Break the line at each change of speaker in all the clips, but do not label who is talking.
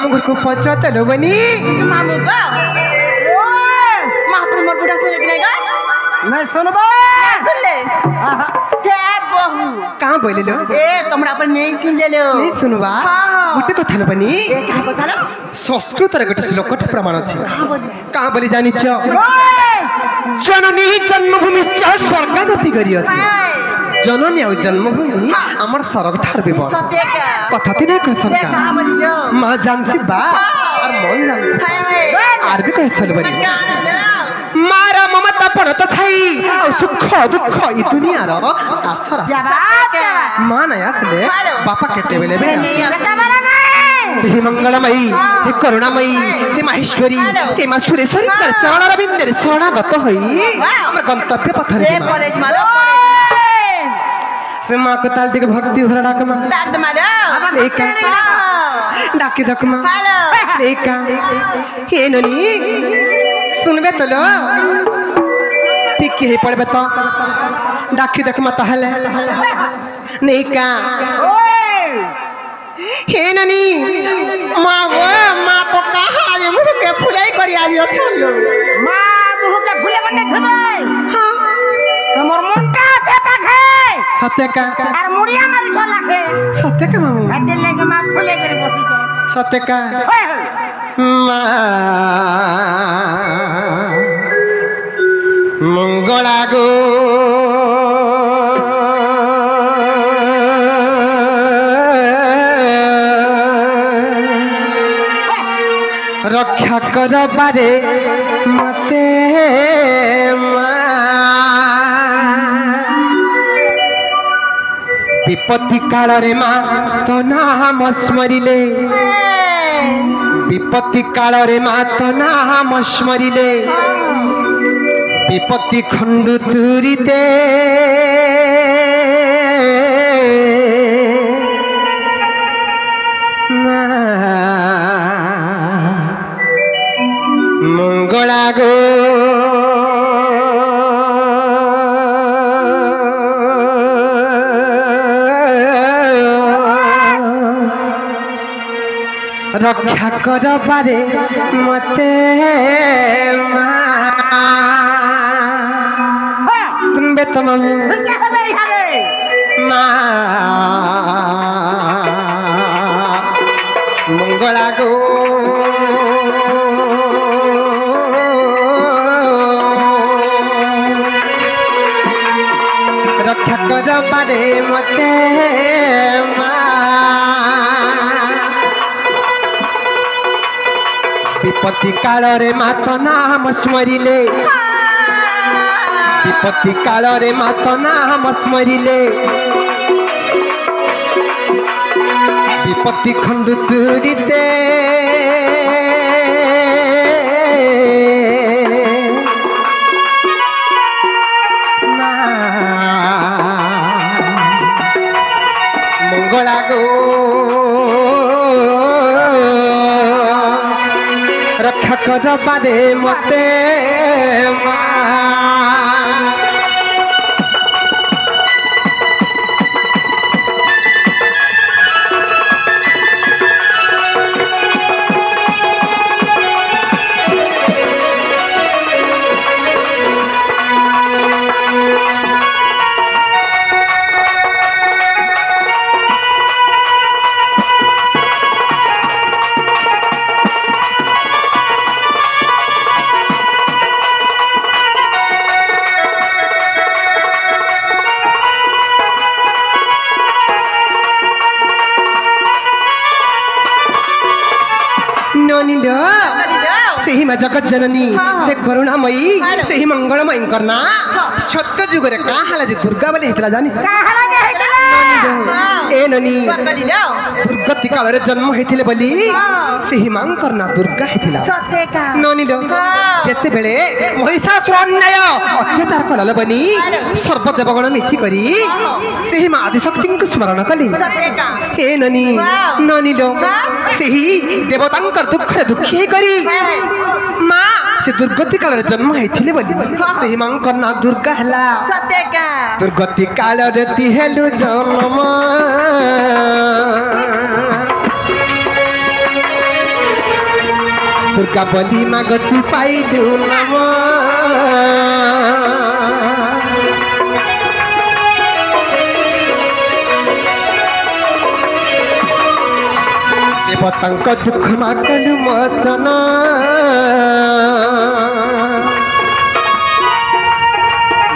मामू घर को पहुंचा लो बनी
मामू बा महापुर मोर बुढ़ा सुने कि नहीं गा
नहीं सुनबो
सुन ले क्या बहू
कहाँ बोले लो
ए तुमरा पर नहीं सुन ले लो
नहीं सुनवा
हाँ।
गोटे कथा लो बनी
ए कहाँ कथा लो
संस्कृत रे गोटे श्लोक प्रमाण अछि कहाँ बोली जानी छ
ओए
जननी जन्मभूमि स्वर्गादपि गरियति जननी और जन्मभूमि आमर स्वर्ग ठार भी बड़
सत्य का
कथा ती नहीं कहसन
ए
का
कहाँ बोली लो
माँ जानती बा और मन जानती बा आर भी कहसन बनी मारा ममता पड़त छई और सुख दुख ई दुनिया रो आसरा
जवाब
माँ नया आसले बापा केते बेले बे
बेटा वाला नहीं
हे मंगलमयी हे करुणामयी हे माहेश्वरी हे माँ सुरेश्वरी तर चरण रविंदर शरणागत होई हमर गंतव्य पथर
ए कॉलेज मालो
से माँ को ताल दिके भक्ति भरा डाक माँ
डाक मालो
एका डाके दक माँ
हेलो
एका हे ननी सुनबे तो लो पिक हे पड़बे तो डाके दक माँ ताहले नेका
ओए
हे ननी माँ वो माँ तो कहा ये मुँह के फुलाई करी आज अच्छो
मां मुह के फुले बने धुबे
हाँ
हमर मुंडा पेपा है
सत्य का
और मुड़िया मारी छोला के
सत्य का मामू
हटे लेके मां फुले कर बसी छ
सत्य का
ओए
माँ मंगला गो रक्षा कर बारे मते विपत्ति काल रे माँ तो नाम स्मरिले विपत्ति काल रे माँ तो नाम स्मरिले विपत्ति खंडु तुरीते मंगला गो रक्षा कर बारे मते सुनबे तो मामू
क्या है हरे
मंगला गो रक्षा कर बारे मते विपत्ति काल रे मात नाम स्मरिले विपत्ति काल रे मात नाम स्मरिले विपत्ति खंडु तुरीते मंगला गो रक्षा कर बारे मते से ही माँ जगत जननी से करुणामयी से ही मंगलमयी करना सत्य जुग रे का हाला जे दुर्गा बले हितला जानी
काहला के हेतला
ए ननी दुर्गति काल रे जन्म हेतिले बली से ही मांग करना दुर्गा हेतिला
सत्य का
ननी लो जेते बेले महिषासुर अन्याय अत्याचार कलल बनी सर्व देवगण मिथि करी से ही माँ आदिशक्ति को स्मरण कली
सत्य का
हे ननी ननी लो से ही देवतांकर दुख रे दुखी करी माँ से दुर्गति काल रे जन्म हेतिले बली से ही मांग करना दुर्गा हला
सत्य का
दुर्गति काल रे तिहेलु जन्म दुर्गा बली मागतु पाइलु नाम देवतांक दुख माकलु मोचन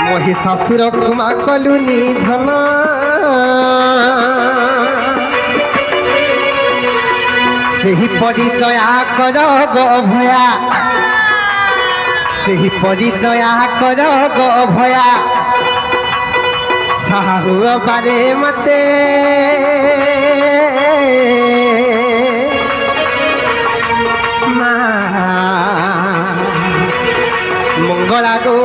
महिषासुर को माकलु निधन सेही परी दया कर गो भया सेही परी दया कर गो भया साहु बारे मते मंगला गो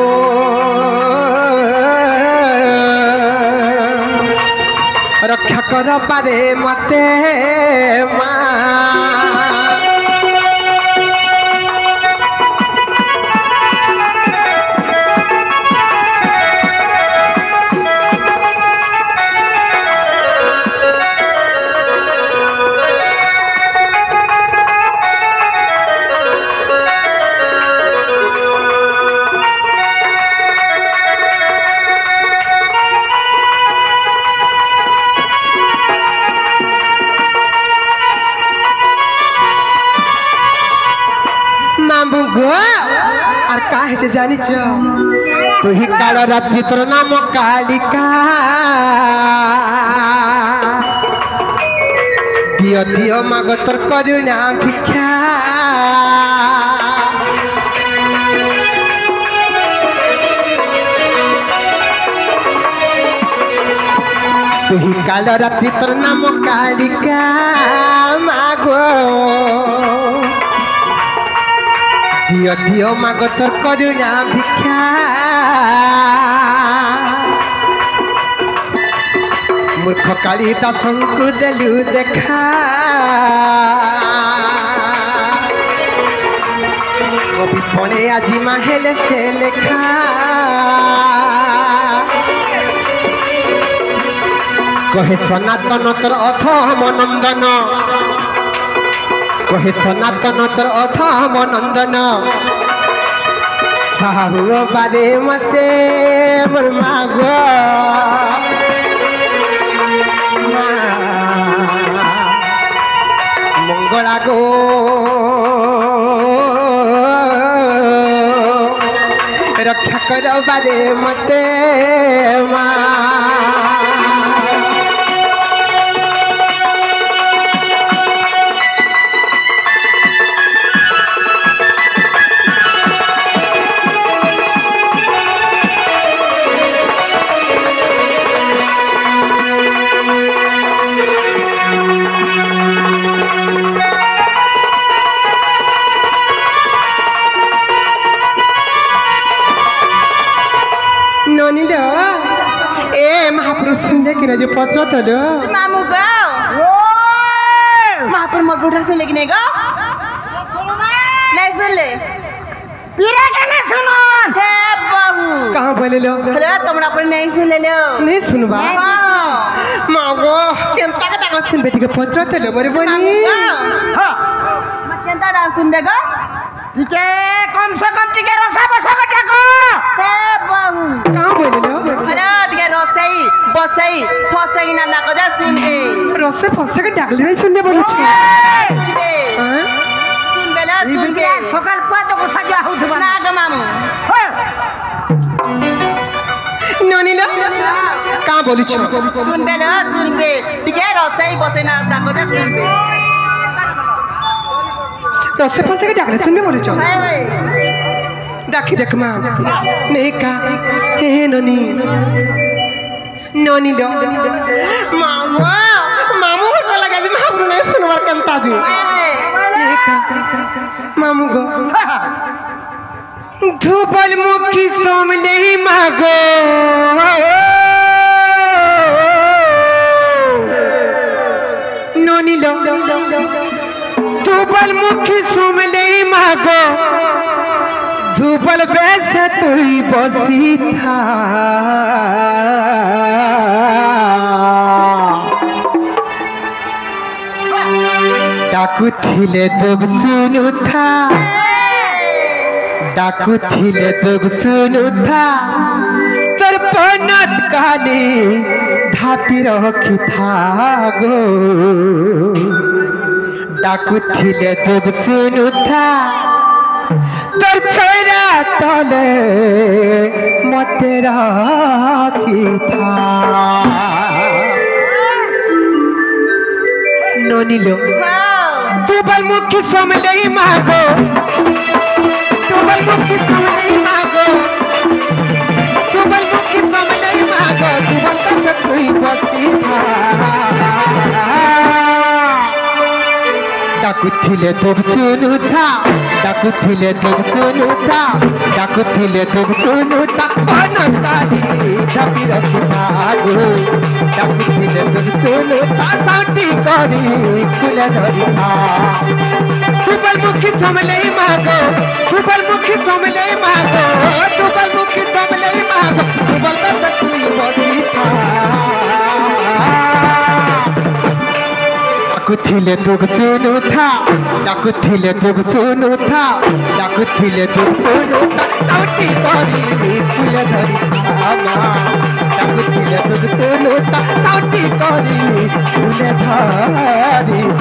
रक्षा कर पारे मते और का है जानी तु ही काल रात्रि तोर नाम कालिका दियो दियो माग तोर करुणा भिक्षा तु ही काल रात्रि तोर नाम कालिका मागो दियो दियो माग तोर करुणा भिक्षा मूर्ख काली दासंकु देलु देखा कवि पणे आज माहेले से लेखा कहे सनातन तोर अथम नंदन कहे सनातन तोर अथम नंदन साहु बारे मते मोर मागो मंगला गो रक्षा कर बारे मते सुनले कि जो पत्र तो
मामू गो महापुर मत उठा सुन लेकिन गो नहीं सुन ले
पीरा के नहीं सुनो
हे बाबू
कहां बोले लो
अरे तुमरा पर नहीं सुन ले लो
नहीं सुनबा मागो केनता का डाक सुन बेटी के पत्र तो लो मोरे बनी
हां मत केनता डाक सुन दे गो
ठीक है कम से कम ठीक है रसा बसा का डाको
हे बाबू
कहां बोले लो
अरे ठीक है रसई बसई फसई ना ना कदा सुन के
रसे फसे के डाकले नहीं सुनने बोलू छे
सुन के
हां
सुन बेला सुन के
सकाल पातो को सजा हो धुबा
ना ग मामू
ननी लो कहां बोलू छे
सुन बेला सुन के ठीक है रसई बसई ना ना कदा सुन के
रसे फसे के डाकले सुनने बोलू छे
हाय हाय
देखी देख मां नहीं का हे ननी ननी लो मामू मामू को लगा जे मामू नहीं सुनवार कंता जी नहीं का मामू गो धूपल मुखी सोमले ही मागो ननी लो धूपल मुखी सोमले ही मागो धूपल वैसे तू ही बसी था ডাকুথিলে তোক শুনুথা ডাকুথিলে তোক শুনুথা তোর পনত কানে ঢাপি রখিথা গো ডাকুথিলে তোক শুনুথা তোর ছয়রা তলে মতে রাখিথা ননিলো तुबल मुखी समले मागो तुबल मुखी समले मागो तुबल मुखी समले मागो तुबल कत तुई पति था डाकुथिले तोक सुनुथा डाकुथिले तोक सुनुथा डाकुथिले तोक सुनुथा बनतानी ढापी रखिथा गो डाकुथिले तोक सुनुथा साउटी करी कुले धरिथा तुबल मुखी समले मागो तुबल मुखी समले मागो तुबल मुखी समले मागो तुबल कत तुई पति था डाकुथिले तोक सुनुथा डाकुथिले तोक सुनुथा डाकुथिले तोक सुनुथा साउटी करी कुले धरिथा मा डाकुथिले तोक सुनुथा साउटी करी कुले धरिथा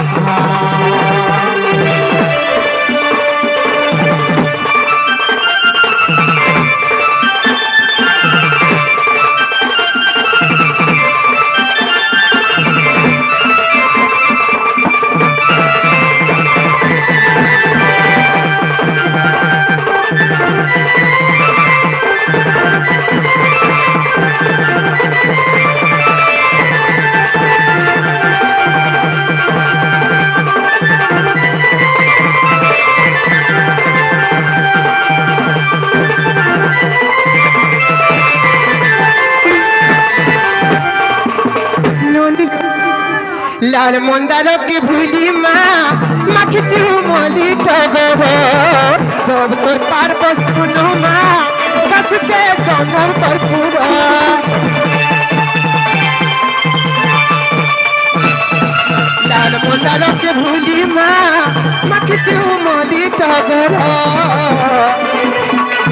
लाल मंदार के भूली माँ मखिचू मोली टगो तब तोर पार बसुनो माँ बस जे जनर पर पूरा लाल मंदार के भूली माँ मखिचू मोली टगो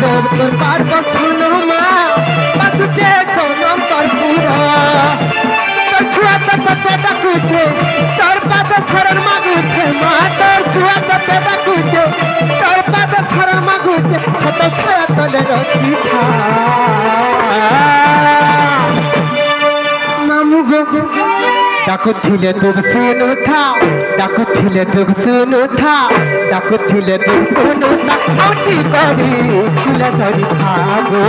तब तोर पार बसुनो माँ बस जे जनर पर पूरा छुआ तते डाकुछे तोर पाद थरन मागुछे मा तोर छुआ तते डाकुछे तोर पाद थरन मागुछे छत छाया तले रखी था मामू गो डाकुथिले तोक सुनुथा डाकुथिले तोक सुनुथा डाकुथिले तोक सुनुथा साउटी करी कुले धरिथा गो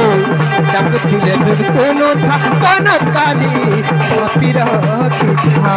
डाकुथिले तोक सुनुथा पनत कानी ढापी रखिथा